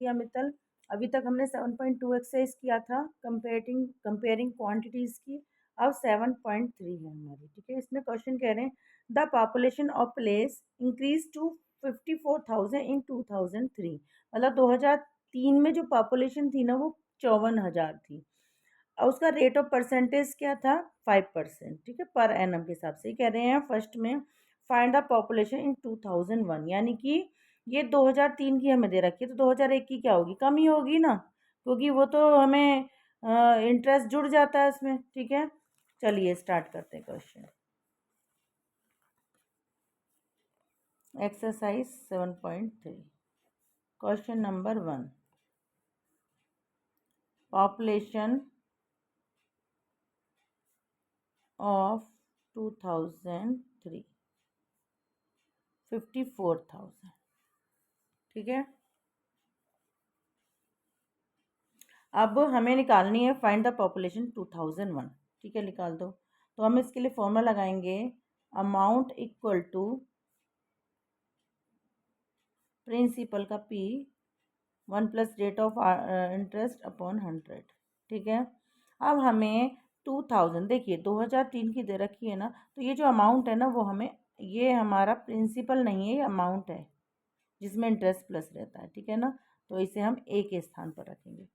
या मित्तल, अभी तक हमने 7.2 एक्सरसाइज किया था कंपेयरिंग क्वांटिटीज की। अब 7.3 है हमारी, ठीक है। इसमें क्वेश्चन कह रहे हैं the population of place increase to 54,000 in 2003। मतलब 2003 में जो पॉपुलेशन थी ना वो 54,000 थी। और उसका रेट ऑफ परसेंटेज क्या था, 5%, ठीक है, पर एनम के हिसाब से कह रहे हैं। फर्स्ट में फाइंड द पॉपुलेशन इन 2001, यानी कि ये 2003 की हमें दे रखी है, तो 2001 की क्या होगी, कम ही होगी ना, क्योंकि वो तो हमें इंटरेस्ट जुड़ जाता है इसमें, ठीक है। चलिए स्टार्ट करते हैं question. Exercise 7.3, question number 1, population of 2003 54,000, ठीक है। अब हमें निकालनी है फाइंड द पॉपुलेशन 2001, ठीक है, निकाल दो। तो हम इसके लिए फॉर्मूला लगाएंगे, अमाउंट इक्वल टू प्रिंसिपल का P 1 plus rate of interest upon 100, ठीक है। अब हमें 2000, देखिए 2003 की दे रखी है ना, तो ये जो अमाउंट है ना वो हमें, ये हमारा प्रिंसिपल नहीं है, ये अमाउंट है जिसमें इंटरेस्ट प्लस रहता है, ठीक है ना। तो इसे हम A के स्थान पर रखेंगे,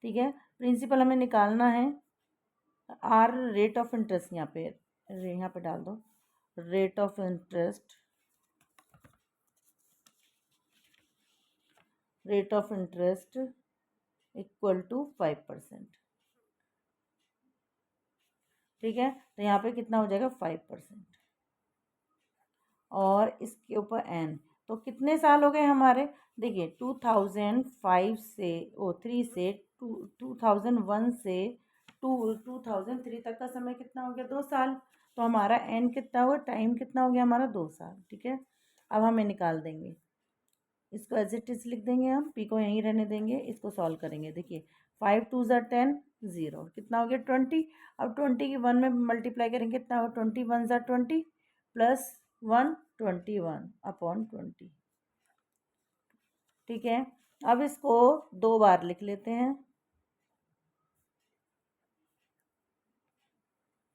ठीक है। प्रिंसिपल हमें निकालना है, आर रेट ऑफ इंटरेस्ट, यहाँ पे डाल दो, rate of interest, equal to 5%, ठीक है। तो यहाँ पे कितना हो जाएगा, 5%, और इसके ऊपर एन। तो कितने साल हो गए हमारे, देखिए 2005 से 3 से 2001 से 2003 तक का समय कितना हो गया, 2 साल। तो हमारा एन कितना हुआ, टाइम कितना हो गया हमारा, 2 साल, ठीक है। अब हमें निकाल देंगे, इसको एज इट इज लिख देंगे, हम पी को यहीं रहने देंगे, इसको सॉल्व करेंगे। देखिए 5 2 ज़ा 10, 0 कितना हो गया 20। अब 20 की 1 में मल्टीप्लाई करेंगे, कितना हो, 21 ज़ा 20 प्लस 1 21 अपॉन 20, ठीक है। अब इसको 2 बार लिख लेते हैं,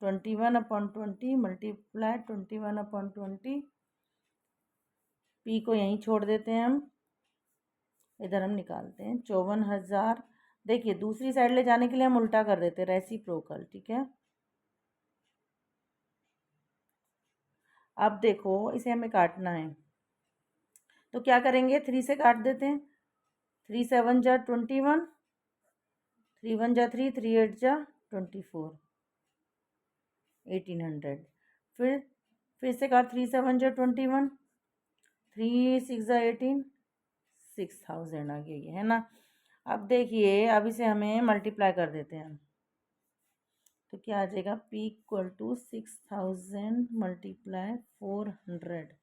21 अपॉन 20 मल्टीप्लाई 21 अपॉन 20, पी को यहीं छोड़ देते हैं हम, इधर हम निकालते हैं 54,000। देखिए दूसरी साइड ले जाने के लिए हम उल्टा कर देते हैं, रेसिप्रोकल, ठीक है। अब देखो इसे हमें काटना है, तो क्या करेंगे, 3 से काट देते हैं, 3 7 जा 21, 3 1 जा 3, 3 8 जा 24, 1800। फिर से काट, 3 7 जा 21, 3 6 जा 18, 6000 आ गया, ये है ना। अब देखिए, अब इसे हमें मल्टीप्लाई कर देते हैं, तो क्या आ जाएगा, P equal to 6000 multiply 400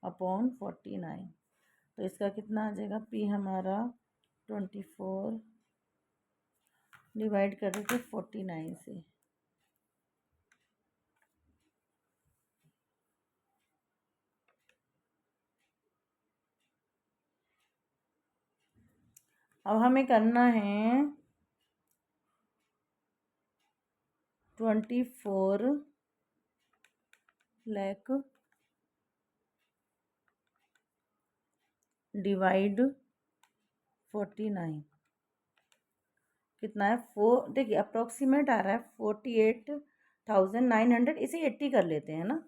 upon 49। तो इसका कितना आ जाएगा, P हमारा 24 डिवाइड कर देते 49 से, अब हमें करना है 24 लाख डिवाइड 49, कितना है, देखिए अप्रोक्सीमेट आ रहा है 48,900, इसे 80 कर लेते हैं ना,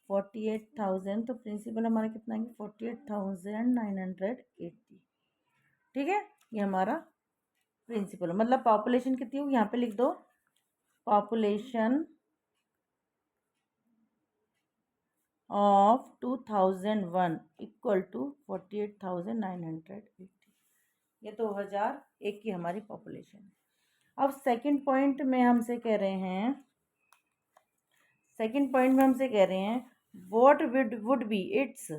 48,000, तो प्रिंसिपल हमारा कितना है, 48,980, ठीक है। ये हमारा प्रिंसिपल, मतलब पॉपुलेशन कितनी होगी, यहाँ पे लिख दो, पॉपुलेशन ऑफ 2001 इक्वल टू 48,980, ये 2001 की हमारी पॉपुलेशन है। अब सेकंड पॉइंट में हमसे कह रहे हैं, what would be its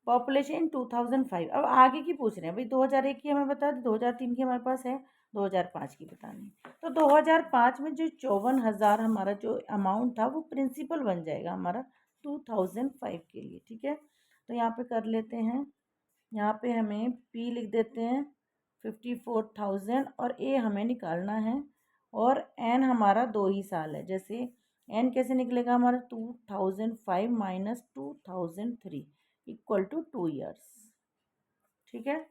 population in 2005। अब आगे की पूछ रहे हैं भाई, 2001 की हमें बता दी, 2003 की हमारे पास है, 2005 की बतानी। तो 2005 में जो 54,000 हमारा जो अमाउंट था वो प्रिंसिपल बन जाएगा हमारा 2005 के लिए, ठीक है। तो यहाँ पे कर लेते हैं यहाँ पे हमें P लिख देते हैं 54,000 और A हमें निकालना है और N हमारा 2 ही साल है। जैसे N कैसे निकलेगा हमारा 2005 माइनस 2003 इक्वल टू 2 ईयर्स। ठीक है,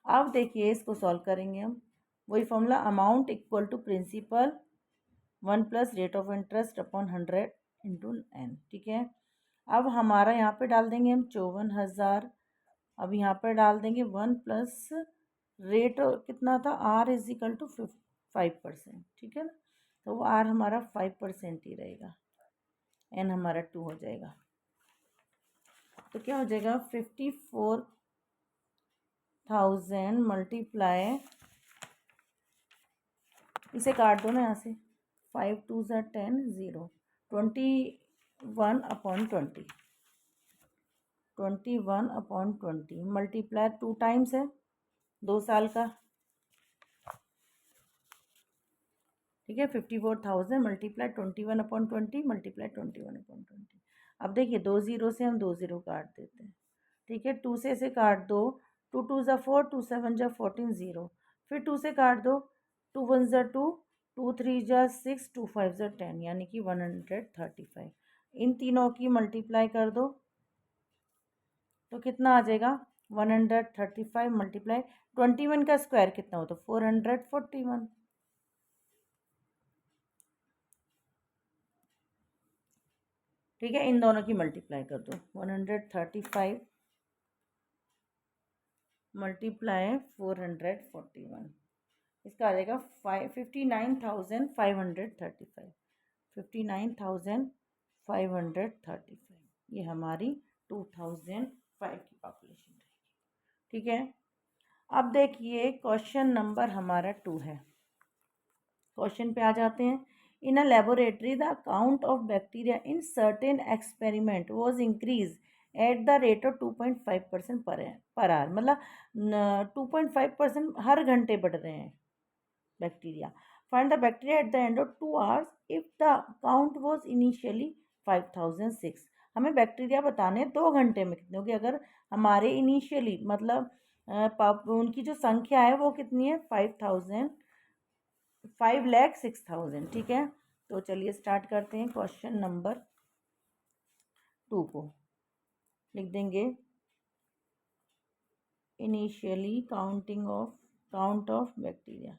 अब देखिए इसको सॉल्व करेंगे हम। वही formula, amount equal to principal 1 plus rate of interest upon 100 into N। ठीक है, अब हमारा यहाँ पे डाल देंगे हम 54,000। अब यहाँ पर डाल देंगे 1 प्लस रेट कितना था, R इज इक्वल टू 5%। ठीक है ना, तो वो R हमारा 5% ही रहेगा, N हमारा 2 हो जाएगा। तो क्या हो जाएगा 54,000 मल्टीप्लाई, इसे काट दो ना यहाँ से, 5 2 ज़ा 10 0 21/20 21/20 मल्टीप्लाई 2 टाइम्स है 2 साल का। ठीक है, 54,000 मल्टीप्लाई 21/20 मल्टीप्लाई 21/20। अब देखिए 2 ज़ीरो से हम 2 ज़ीरो काट देते हैं। ठीक है, 2 से इसे काट दो, 2 2 ज़ा 4 2 7 ज़ा 14 0, फिर 2 से काट दो, 2 1 ज़ा 2 2 3 ज़ा 6 2 5 ज़ा 10 यानी कि 135। इन तीनों की मल्टीप्लाई कर दो तो कितना आ जाएगा 135 मल्टीप्लाई 21 का स्क्वायर कितना हो तो 441। ठीक है, इन दोनों की मल्टीप्लाई कर दो, 135 मल्टीप्लाई 441, इसका आ जाएगा 59,535 59,535। ये हमारी 2005 की पॉपुलेशन रहेगी। ठीक है, अब देखिए क्वेश्चन नंबर हमारा 2 है। क्वेश्चन पे आ जाते हैं। In a laboratory the count of bacteria in certain experiment was increase at the rate of 2.5% per our, मतलब 2.5% हर घंटे बढ़ रहे हैं bacteria. Find the bacteria at the end of 2 hours if the count was initially 5,006। हमें bacteria बताने 2 घंटे में कितने होंगे, अगर हमारे इनिशियली मतलब उनकी जो संख्या है वो कितनी है 5,06,000। ठीक है, तो चलिए स्टार्ट करते हैं। क्वेश्चन नंबर 2 को लिख देंगे initially count of bacteria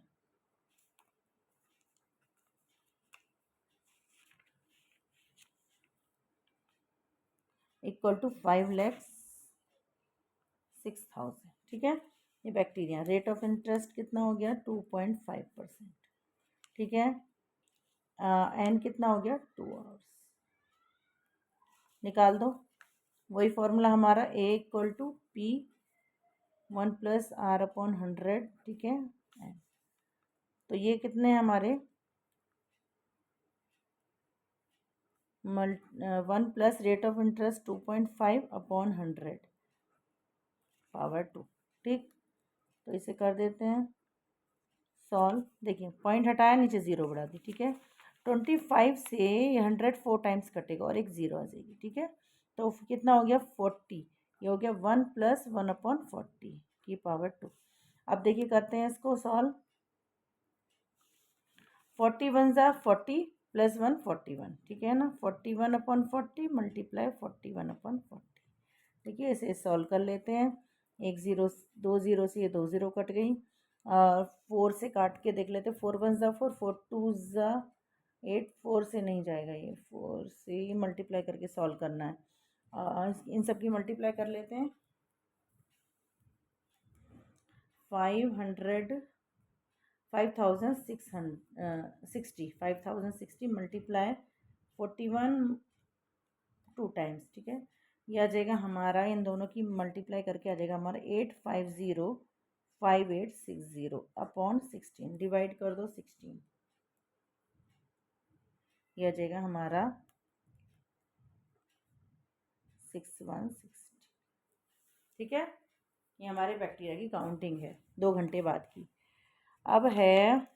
equal to 5,06,000। ठीक है, ये बैक्टीरिया। रेट ऑफ इंटरेस्ट कितना हो गया 2.5%। ठीक है, एन कितना हो गया 2 आवर्स। निकाल दो, वही फॉर्मूला हमारा A equal to P 1 plus R/100। ठीक है, तो ये कितने हमारे 1 plus rate of interest 2.5/100 power 2। ठीक, तो इसे कर देते हैं सॉल्व। देखिए पॉइंट हटाया, नीचे ज़ीरो बढ़ा दी। ठीक है, 25 से ये 100 4 टाइम्स कटेगा और एक ज़ीरो आ जाएगी। ठीक है, तो कितना हो गया 40, ये हो गया 1 प्लस 1/40 की पावर 2। अब देखिए करते हैं इसको सॉल्व। 41 ज़ा 40 प्लस 1 41। ठीक है ना, 41/40 मल्टीप्लाई 41/40। ठीक है, इसे सॉल्व कर लेते हैं। एक ज़ीरो, 2 ज़ीरो से ये 2 ज़ीरो कट गई। 4 से काट के देख लेते हैं। 4 1 ज़ा 4 4 2 ज़ा 8, 4 से नहीं जाएगा, ये 4 से ही मल्टीप्लाई करके सॉल्व करना है। इन सब की मल्टीप्लाई कर लेते हैं। 5,660 मल्टीप्लाई 41 2 टाइम्स। ठीक है, ये आ जाएगा हमारा, इन दोनों की मल्टीप्लाई करके आ जाएगा हमारा 8505860 अपॉन 16। डिवाइड कर दो 16, ये आ जाएगा हमारा 6160। ठीक है, ये हमारे बैक्टीरिया की काउंटिंग है 2 घंटे बाद की। अब है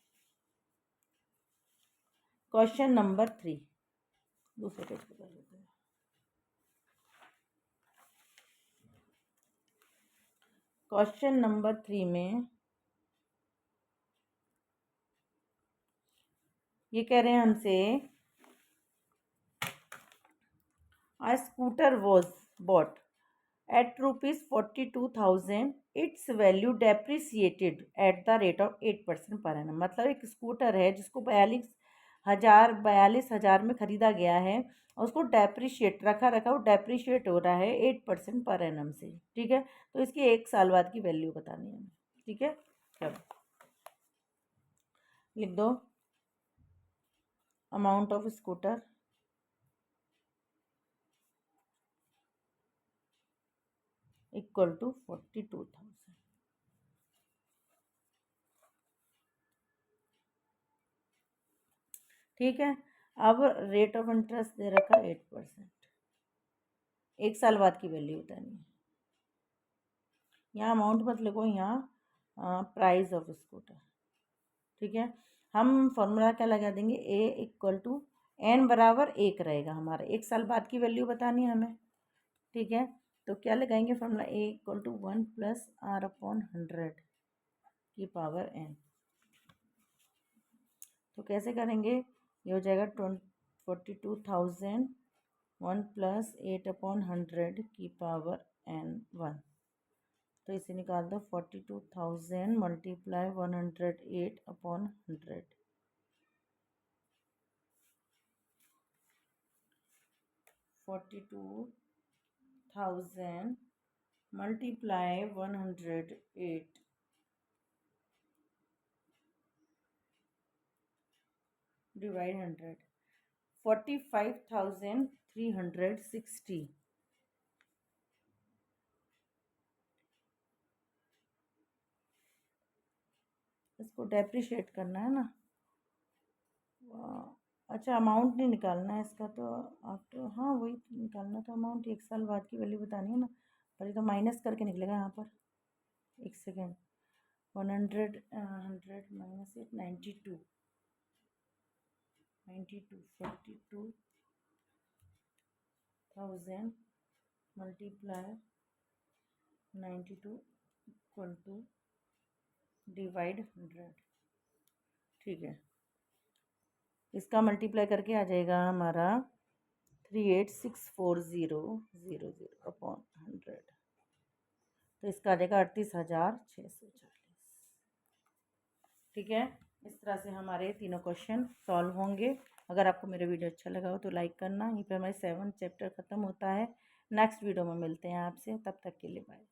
क्वेश्चन नंबर 3, दूसरे पेज पे कर लेते हैं। क्वेश्चन नंबर 3 में ये कह रहे हैं हमसे, a scooter was bought at rupees 42,000, its value depreciated at the rate of 8% per annum। मतलब एक स्कूटर है जिसको 42,000 में खरीदा गया है और उसको डेप्रिशिएट रखा वो डेप्रिशिएट हो रहा है 8% पर एनम से। ठीक है, तो इसकी 1 साल बाद की वैल्यू बतानी है हमें। ठीक है, चलो लिख दो, amount of scooter equal to 42,000। ठीक है, अब रेट ऑफ इंटरेस्ट दे रखा 8%, 1 साल बाद की वैल्यू बतानी है। यहाँ अमाउंट मत लिखो, यहाँ प्राइस ऑफ स्कूटर। ठीक है, हम फॉर्मूला क्या लगा देंगे, ए इक्वल टू एन बराबर 1 रहेगा हमारा, 1 साल बाद की वैल्यू बतानी है हमें। ठीक है, तो क्या लगाएंगे formula, A equal to 1 plus R upon 100 की पावर एन। तो कैसे करेंगे, ये हो जाएगा 42,000 1 प्लस 8 अपॉन 100 की पावर एन 1। तो इसे निकाल दो, 42,000 मल्टीप्लाई 108 अपॉन 100। 42,000 multiply 108 divide 100, 45,360। इसको डेप्रिशिएट करना है ना। अच्छा, अमाउंट नहीं निकालना है इसका, तो आफ्टर, हाँ वही निकालना था अमाउंट, 1 साल बाद की वैल्यू बतानी है ना। पर ये तो माइनस करके निकलेगा यहाँ पर, एक second, 100 100 minus 8 92 42,000 multiply 92 equal to divide 100। ठीक है, इसका मल्टीप्लाई करके आ जाएगा हमारा 38,640,00 अपॉन 100। तो इसका आ जाएगा 38,640। ठीक है, इस तरह से हमारे तीनों क्वेश्चन सॉल्व होंगे। अगर आपको मेरा वीडियो अच्छा लगा हो तो लाइक करना। यहीं पे हमारे 7 चैप्टर ख़त्म होता है। नेक्स्ट वीडियो में मिलते हैं आपसे, तब तक के लिए बाय।